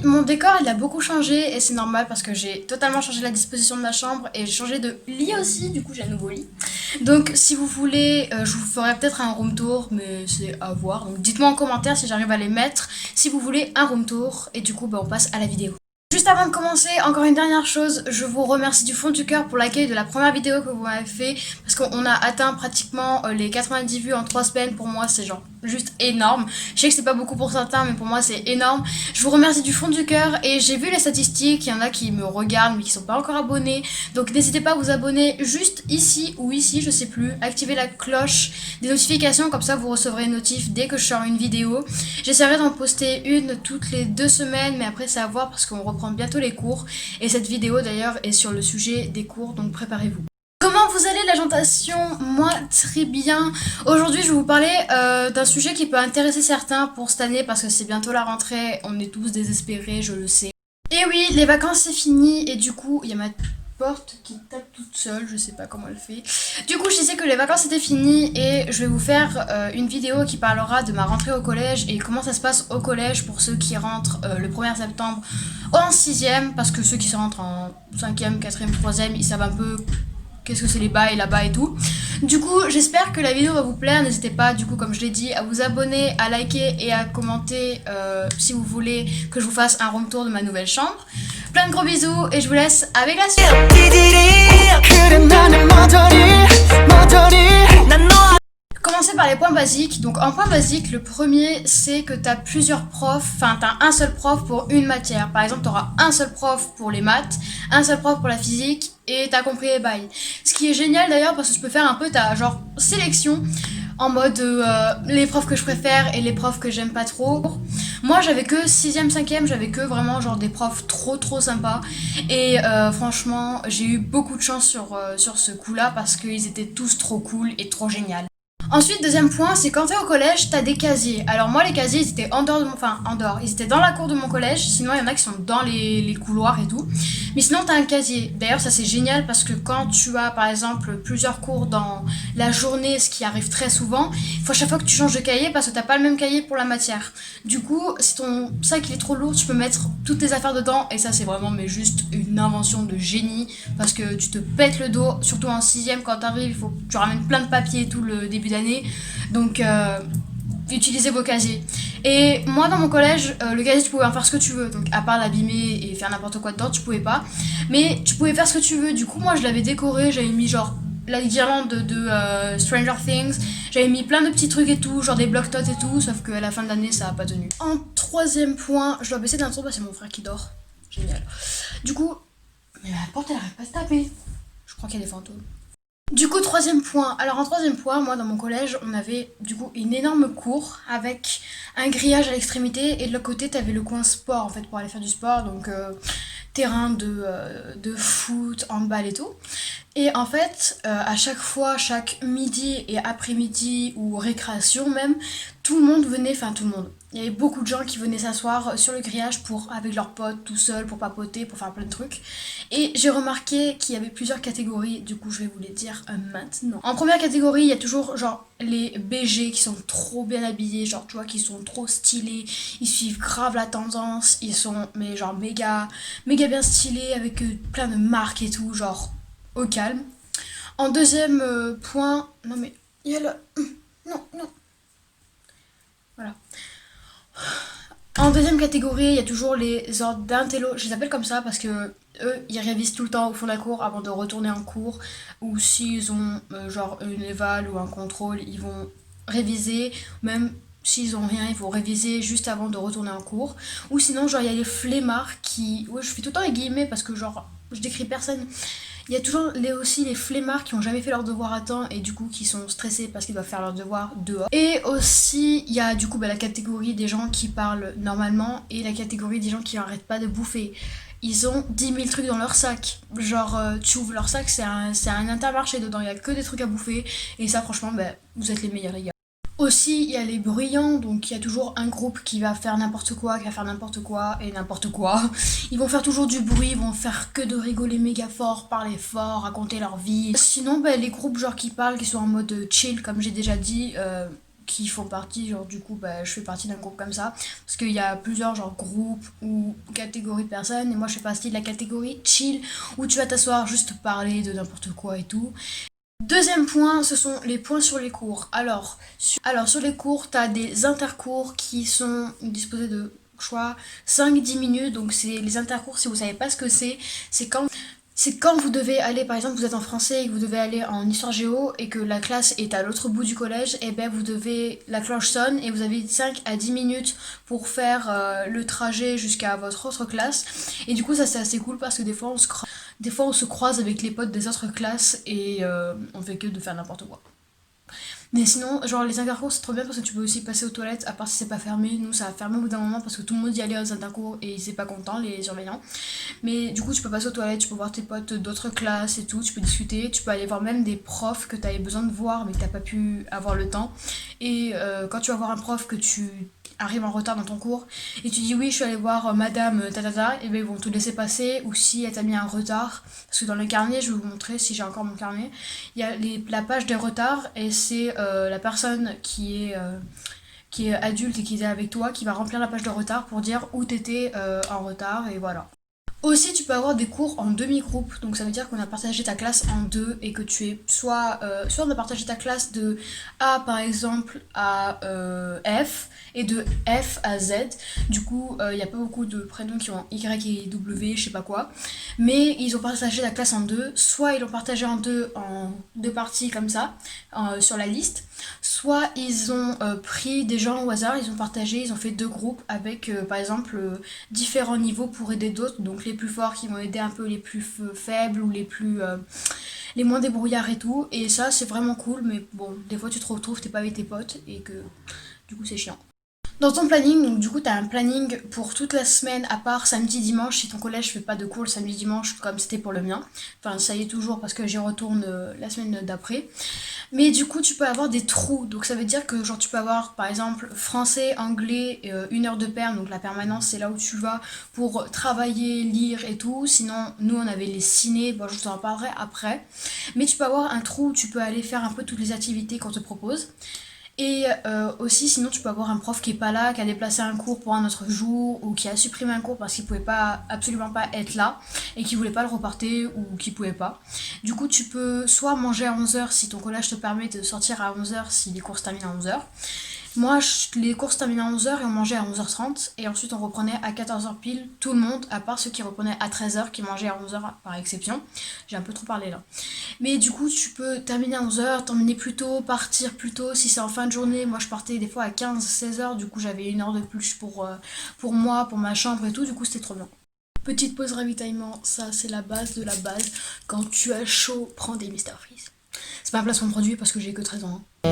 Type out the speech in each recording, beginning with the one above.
mon décor il a beaucoup changé et c'est normal parce que j'ai totalement changé la disposition de ma chambre et j'ai changé de lit aussi, du coup j'ai un nouveau lit. Donc si vous voulez, je vous ferai peut-être un room tour, mais c'est à voir. Donc dites-moi en commentaire si j'arrive à les mettre, si vous voulez un room tour et du coup on passe à la vidéo. Juste avant de commencer, encore une dernière chose, je vous remercie du fond du cœur pour l'accueil de la première vidéo que vous m'avez fait parce qu'on a atteint pratiquement les 90 vues en 3 semaines. Pour moi c'est genre juste énorme. Je sais que c'est pas beaucoup pour certains mais pour moi c'est énorme. Je vous remercie du fond du cœur et j'ai vu les statistiques, il y en a qui me regardent mais qui sont pas encore abonnés. Donc n'hésitez pas à vous abonner juste ici ou ici, je sais plus. Activez la cloche des notifications, comme ça vous recevrez une notif dès que je sors une vidéo. J'essaierai d'en poster une toutes les 2 semaines mais après c'est à voir parce qu'on reprend bientôt les cours et cette vidéo d'ailleurs est sur le sujet des cours, donc préparez-vous. Comment vous allez l'alimentation? Moi très bien. Aujourd'hui je vais vous parler d'un sujet qui peut intéresser certains pour cette année parce que c'est bientôt la rentrée, on est tous désespérés, je le sais. Et oui, les vacances c'est fini et du coup il y a ma porte qui tape toute seule, je sais pas comment elle fait. Du coup je disais que les vacances étaient finies et je vais vous faire une vidéo qui parlera de ma rentrée au collège et comment ça se passe au collège pour ceux qui rentrent le 1er septembre en 6ème, parce que ceux qui se rentrent en 5ème, 4ème, 3ème, ils savent un peu qu'est-ce que c'est les bails là-bas et tout. Du coup j'espère que la vidéo va vous plaire, n'hésitez pas du coup comme je l'ai dit à vous abonner, à liker et à commenter si vous voulez que je vous fasse un room tour de ma nouvelle chambre. Plein de gros bisous et je vous laisse avec la suite. Commencer par les points basiques. Donc en point basique, le premier c'est que t'as plusieurs profs, enfin t'as un seul prof pour une matière. Par exemple t'auras un seul prof pour les maths, un seul prof pour la physique et t'as compris les bails. Ce qui est génial d'ailleurs parce que tu peux faire un peu ta genre sélection en mode les profs que je préfère et les profs que j'aime pas trop. Moi j'avais que 6ème, 5ème, j'avais que vraiment genre des profs trop sympas et franchement j'ai eu beaucoup de chance sur ce coup là parce qu'ils étaient tous trop cool et trop génial. Ensuite, deuxième point, c'est quand t'es au collège, t'as des casiers. Alors moi, les casiers, ils étaient en dehors de mon... Enfin, en dehors. Ils étaient dans la cour de mon collège. Sinon, il y en a qui sont dans les couloirs et tout. Mais sinon, t'as un casier. D'ailleurs, ça, c'est génial parce que quand tu as, par exemple, plusieurs cours dans la journée, ce qui arrive très souvent, il faut à chaque fois que tu changes de cahier parce que t'as pas le même cahier pour la matière. Du coup, si ton sac, il est trop lourd, tu peux mettre toutes tes affaires dedans. Et ça, c'est vraiment, mais juste une invention de génie parce que tu te pètes le dos, surtout en 6ème, quand t'arrives, il faut que tu ramènes plein de papiers et tout le début d'année. Donc utilisez vos casiers. Et moi dans mon collège, le casier tu pouvais en faire ce que tu veux. Donc à part l'abîmer et faire n'importe quoi dedans, tu pouvais pas. Mais tu pouvais faire ce que tu veux. Du coup moi je l'avais décoré, j'avais mis genre la guirlande de Stranger Things. J'avais mis plein de petits trucs et tout, genre des bloc-notes et tout. Sauf qu'à la fin de l'année ça a pas tenu. En troisième point, je dois baisser d'un ton parce que c'est mon frère qui dort. Génial. Du coup, mais la porte elle arrête pas de se taper. Je crois qu'il y a des fantômes. Du coup, troisième point. Alors en troisième point, moi dans mon collège, on avait du coup une énorme cour avec un grillage à l'extrémité et de l'autre côté, t'avais le coin sport en fait pour aller faire du sport, donc terrain de foot, handball et tout. Et en fait, à chaque fois, chaque midi et après-midi ou récréation même, tout le monde venait, enfin tout le monde. Il y avait beaucoup de gens qui venaient s'asseoir sur le grillage avec leurs potes, tout seuls, pour papoter, pour faire plein de trucs. Et j'ai remarqué qu'il y avait plusieurs catégories, du coup je vais vous les dire maintenant. En première catégorie, il y a toujours genre les BG qui sont trop bien habillés, genre tu vois, qui sont trop stylés, ils suivent grave la tendance, ils sont mais genre méga bien stylés avec plein de marques et tout, genre au calme. En deuxième point, non mais il y a le... Non. Voilà. En deuxième catégorie, il y a toujours les ordres d'intello. Je les appelle comme ça parce que eux, ils révisent tout le temps au fond de la cour avant de retourner en cours. Ou s'ils ont genre une éval ou un contrôle, ils vont réviser. Même s'ils ont rien, ils vont réviser juste avant de retourner en cours. Ou sinon, genre, il y a les flemmards qui... Ouais, je fais tout le temps les guillemets parce que genre, je décris personne. Il y a toujours aussi les flemmards qui ont jamais fait leurs devoirs à temps et du coup qui sont stressés parce qu'ils doivent faire leurs devoirs dehors. Et aussi il y a du coup la catégorie des gens qui parlent normalement et la catégorie des gens qui n'arrêtent pas de bouffer. Ils ont 10 000 trucs dans leur sac. Genre tu ouvres leur sac, c'est un Intermarché dedans, il y a que des trucs à bouffer et ça franchement vous êtes les meilleurs les gars. Aussi, il y a les bruyants, donc il y a toujours un groupe qui va faire n'importe quoi, qui va faire n'importe quoi et n'importe quoi. Ils vont faire toujours du bruit, ils vont faire que de rigoler méga fort, parler fort, raconter leur vie. Sinon, les groupes genre qui parlent, qui sont en mode chill, comme j'ai déjà dit, qui font partie, genre du coup bah, je fais partie d'un groupe comme ça, parce qu'il y a plusieurs genre groupes ou catégories de personnes, et moi je fais partie de la catégorie chill, où tu vas t'asseoir, juste parler de n'importe quoi et tout. Deuxième point, ce sont les points sur les cours. Alors sur les cours, tu as des intercours qui sont disposés de, je crois, 5-10 minutes. Donc c'est les intercours, si vous savez pas ce que c'est quand vous devez aller, par exemple, vous êtes en français et que vous devez aller en histoire géo et que la classe est à l'autre bout du collège, et ben vous devez, la cloche sonne et vous avez 5 à 10 minutes pour faire le trajet jusqu'à votre autre classe. Et du coup, ça c'est assez cool parce que des fois on se croise avec les potes des autres classes et on fait que de faire n'importe quoi. Mais sinon, genre les intercours c'est trop bien parce que tu peux aussi passer aux toilettes, à part si c'est pas fermé. Nous ça a fermé au bout d'un moment parce que tout le monde y allait aux intercours et ils étaient pas contents, les surveillants. Mais du coup, tu peux passer aux toilettes, tu peux voir tes potes d'autres classes et tout, tu peux discuter, tu peux aller voir même des profs que tu avais besoin de voir mais que t'as pas pu avoir le temps. Et quand tu vas voir un prof que tu arrives en retard dans ton cours et tu dis oui je suis allée voir madame tatata, et ben ils vont te laisser passer. Ou si elle t'a mis un retard, parce que dans le carnet, je vais vous montrer si j'ai encore mon carnet, il y a la page des retards et c'est la personne qui est adulte et qui était avec toi qui va remplir la page de retard pour dire où t'étais en retard, et voilà. Aussi, tu peux avoir des cours en demi-groupe, donc ça veut dire qu'on a partagé ta classe en deux et que tu es soit on a partagé ta classe de A par exemple à F et de F à Z. Du coup, il n'y a pas beaucoup de prénoms qui ont Y et W, je sais pas quoi, mais ils ont partagé la classe en deux. Soit ils l'ont partagé en deux parties comme ça sur la liste, soit ils ont pris des gens au hasard, ils ont partagé, ils ont fait deux groupes avec par exemple différents niveaux pour aider d'autres, donc les plus forts qui vont aider un peu les plus faibles ou les moins débrouillards et tout. Et ça c'est vraiment cool, mais bon, des fois tu te retrouves t'es pas avec tes potes et que du coup c'est chiant. Dans ton planning, donc du coup, tu as un planning pour toute la semaine, à part samedi, dimanche. Si ton collège fait pas de cours le samedi, dimanche, comme c'était pour le mien. Enfin, ça y est toujours parce que j'y retourne la semaine d'après. Mais du coup, tu peux avoir des trous. Donc ça veut dire que genre tu peux avoir par exemple français, anglais, 1 heure de perm. Donc la permanence, c'est là où tu vas pour travailler, lire et tout. Sinon, nous, on avait les ciné. Bon, je vous en parlerai après. Mais tu peux avoir un trou où tu peux aller faire un peu toutes les activités qu'on te propose. Et aussi, sinon, tu peux avoir un prof qui est pas là, qui a déplacé un cours pour un autre jour, ou qui a supprimé un cours parce qu'il pouvait pas, absolument pas être là, et qui voulait pas le reporter, ou qui pouvait pas. Du coup, tu peux soit manger à 11 heures si ton collège te permet de sortir à 11 heures si les cours se terminent à 11 heures. Moi, les cours se terminaient à 11 heures et on mangeait à 11h30. Et ensuite, on reprenait à 14 heures pile, tout le monde, à part ceux qui reprenaient à 13 heures qui mangeaient à 11 heures par exception. J'ai un peu trop parlé là. Mais du coup, tu peux terminer à 11 heures, terminer plus tôt, partir plus tôt si c'est en fin de journée. Moi, je partais des fois à 15-16 heures, du coup, j'avais 1 heure de plus pour moi, pour ma chambre et tout. Du coup, c'était trop bien. Petite pause ravitaillement, ça c'est la base de la base. Quand tu as chaud, prends des Mr Freeze. C'est pas un placement de produit parce que j'ai que 13 ans, hein.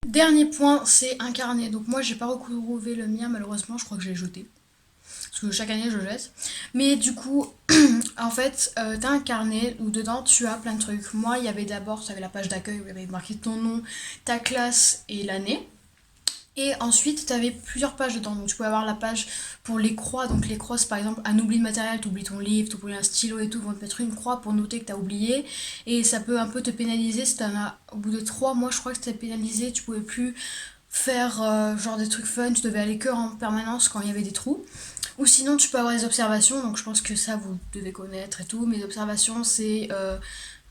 Dernier point, c'est un carnet. Donc moi j'ai pas retrouvé le mien malheureusement, je crois que je l'ai jeté. Parce que chaque année je jette. Mais du coup, en fait, t'as un carnet où dedans tu as plein de trucs. Moi il y avait d'abord, tu avais la page d'accueil où il y avait marqué ton nom, ta classe et l'année. Et ensuite, tu avais plusieurs pages dedans. Donc, tu pouvais avoir la page pour les croix. Donc, les croix, c'est par exemple un oubli de matériel, tu oublies ton livre, tu oublies un stylo et tout. Ils vont te mettre une croix pour noter que tu as oublié. Et ça peut un peu te pénaliser si t'en as. Au bout de 3 mois, je crois que c'était pénalisé. Tu pouvais plus faire genre des trucs fun. Tu devais aller que en permanence quand il y avait des trous. Ou sinon, tu peux avoir des observations. Donc, je pense que ça, vous devez connaître et tout. Mes observations, c'est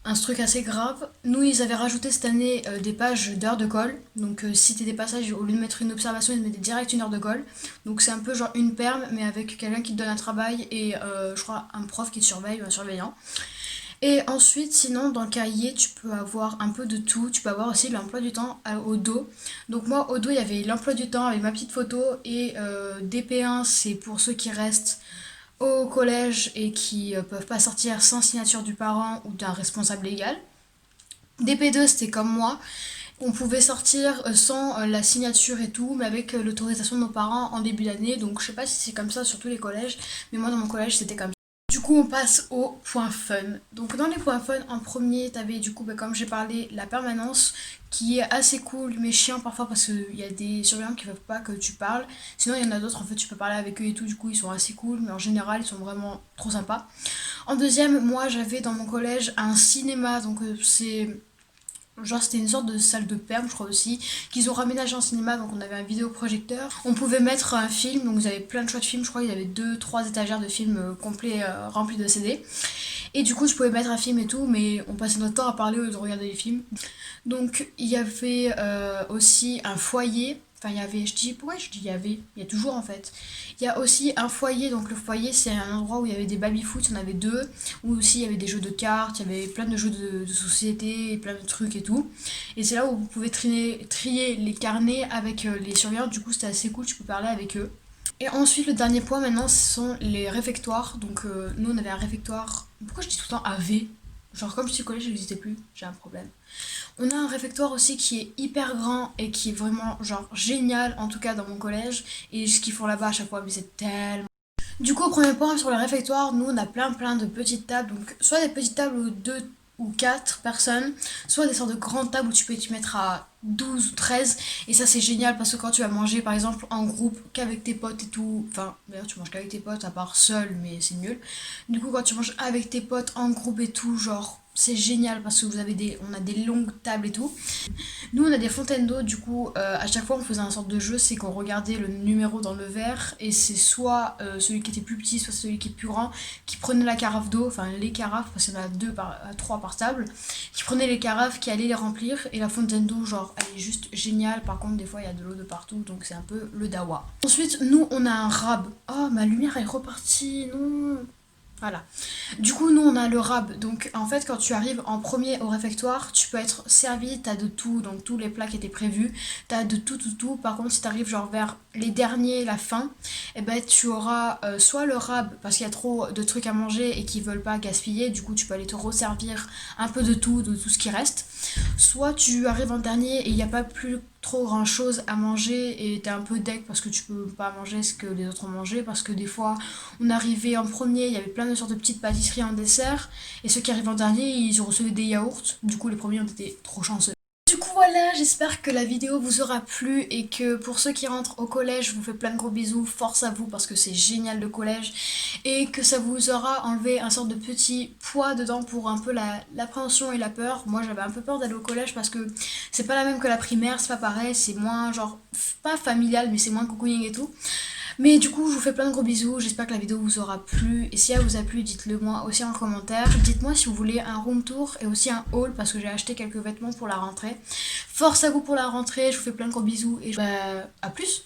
un truc assez grave. Nous, ils avaient rajouté cette année des pages d'heures de colle. Donc, si t'es des passages, au lieu de mettre une observation, ils te mettaient direct 1 heure de colle. Donc, c'est un peu genre une perme, mais avec quelqu'un qui te donne un travail et je crois un prof qui te surveille ou un surveillant. Et ensuite, sinon, dans le cahier, tu peux avoir un peu de tout. Tu peux avoir aussi l'emploi du temps au dos. Donc, moi, au dos, il y avait l'emploi du temps avec ma petite photo. Et DP1, c'est pour ceux qui restent au collège et qui peuvent pas sortir sans signature du parent ou d'un responsable légal. DP2 c'était comme moi, on pouvait sortir sans la signature et tout, mais avec l'autorisation de nos parents en début d'année. Donc je sais pas si c'est comme ça sur tous les collèges, mais moi dans mon collège c'était comme ça. Du coup, on passe aux points fun. Donc, dans les points fun, en premier, t'avais du coup, comme j'ai parlé, la permanence qui est assez cool, mais chiant parfois parce qu'il y a des surveillants qui veulent pas que tu parles. Sinon, il y en a d'autres, en fait, tu peux parler avec eux et tout, du coup, ils sont assez cool, mais en général, ils sont vraiment trop sympas. En deuxième, moi, j'avais dans mon collège un cinéma, donc c'est. Genre c'était une sorte de salle de perme je crois aussi, qu'ils ont raménagé en cinéma, donc on avait un vidéoprojecteur. On pouvait mettre un film, donc vous avez plein de choix de films, je crois qu'il y avait 2-3 étagères de films complets remplis de CD. Et du coup je pouvais mettre un film et tout, mais on passait notre temps à parler au lieu de regarder les films. Donc il y avait aussi un foyer. Enfin, il y avait, je dis, pourquoi je dis il y a toujours en fait. Il y a aussi un foyer, donc le foyer c'est un endroit où il y avait des baby-foot, il y en avait deux, où aussi il y avait des jeux de cartes, il y avait plein de jeux de société, plein de trucs et tout. Et c'est là où vous pouvez trier les carnets avec les surveillants, du coup c'était assez cool, tu peux parler avec eux. Et ensuite, le dernier point maintenant, ce sont les réfectoires. Donc, nous, on avait un réfectoire. Pourquoi je dis tout le temps AV? Genre, comme je suis au collège, je n'existais plus, j'ai un problème. On a un réfectoire aussi qui est hyper grand et qui est vraiment, genre, génial, en tout cas dans mon collège. Et ce qu'ils font là-bas à chaque fois, mais c'est tellement. Du coup, au premier point, sur le réfectoire, nous, on a plein de petites tables. Donc, soit des petites tables où 2 ou 4 personnes, soit des sortes de grandes tables où tu peux te mettre à 12 ou 13. Et ça, c'est génial parce que quand tu vas manger, par exemple, en groupe, qu'avec tes potes et tout, enfin, d'ailleurs, tu manges qu'avec tes potes, à part seul, mais c'est nul. Du coup, quand tu manges avec tes potes en groupe et tout, genre, c'est génial parce que on a des longues tables et tout. Nous, on a des fontaines d'eau, du coup, à chaque fois, on faisait un sorte de jeu, c'est qu'on regardait le numéro dans le verre, et c'est soit celui qui était plus petit, soit celui qui est plus grand, qui prenait la carafe d'eau, enfin les carafes, parce qu'il y en a 3 par table, qui prenait les carafes, qui allait les remplir, et la fontaine d'eau, genre, elle est juste géniale. Par contre, des fois, il y a de l'eau de partout, donc c'est un peu le dawa. Ensuite, nous, on a un rab. Oh, ma lumière est repartie, non. Voilà. Du coup, nous, on a le rab. Donc, en fait, quand tu arrives en premier au réfectoire, tu peux être servi, t'as de tout, donc tous les plats qui étaient prévus, t'as de tout. Par contre, si t'arrives genre vers les derniers, la fin, et ben tu auras soit le rab, parce qu'il y a trop de trucs à manger et qu'ils veulent pas gaspiller, du coup, tu peux aller te resservir un peu de tout ce qui reste. Soit tu arrives en dernier et il n'y a pas plus trop grand chose à manger et t'es un peu deck parce que tu peux pas manger ce que les autres ont mangé, parce que des fois on arrivait en premier, il y avait plein de sortes de petites pâtisseries en dessert, et ceux qui arrivent en dernier ils recevaient des yaourts, du coup les premiers ont été trop chanceux. Du coup voilà, j'espère que la vidéo vous aura plu et que pour ceux qui rentrent au collège, je vous fais plein de gros bisous, force à vous parce que c'est génial le collège, et que ça vous aura enlevé un sorte de petit poids dedans pour un peu l'appréhension et la peur. Moi j'avais un peu peur d'aller au collège parce que c'est pas la même que la primaire, c'est pas pareil, c'est moins genre, pas familial mais c'est moins cocooning et tout. Mais du coup, je vous fais plein de gros bisous, j'espère que la vidéo vous aura plu, et si elle vous a plu, dites-le moi aussi en commentaire. Dites-moi si vous voulez un room tour et aussi un haul, parce que j'ai acheté quelques vêtements pour la rentrée. Force à vous pour la rentrée, je vous fais plein de gros bisous, et à plus.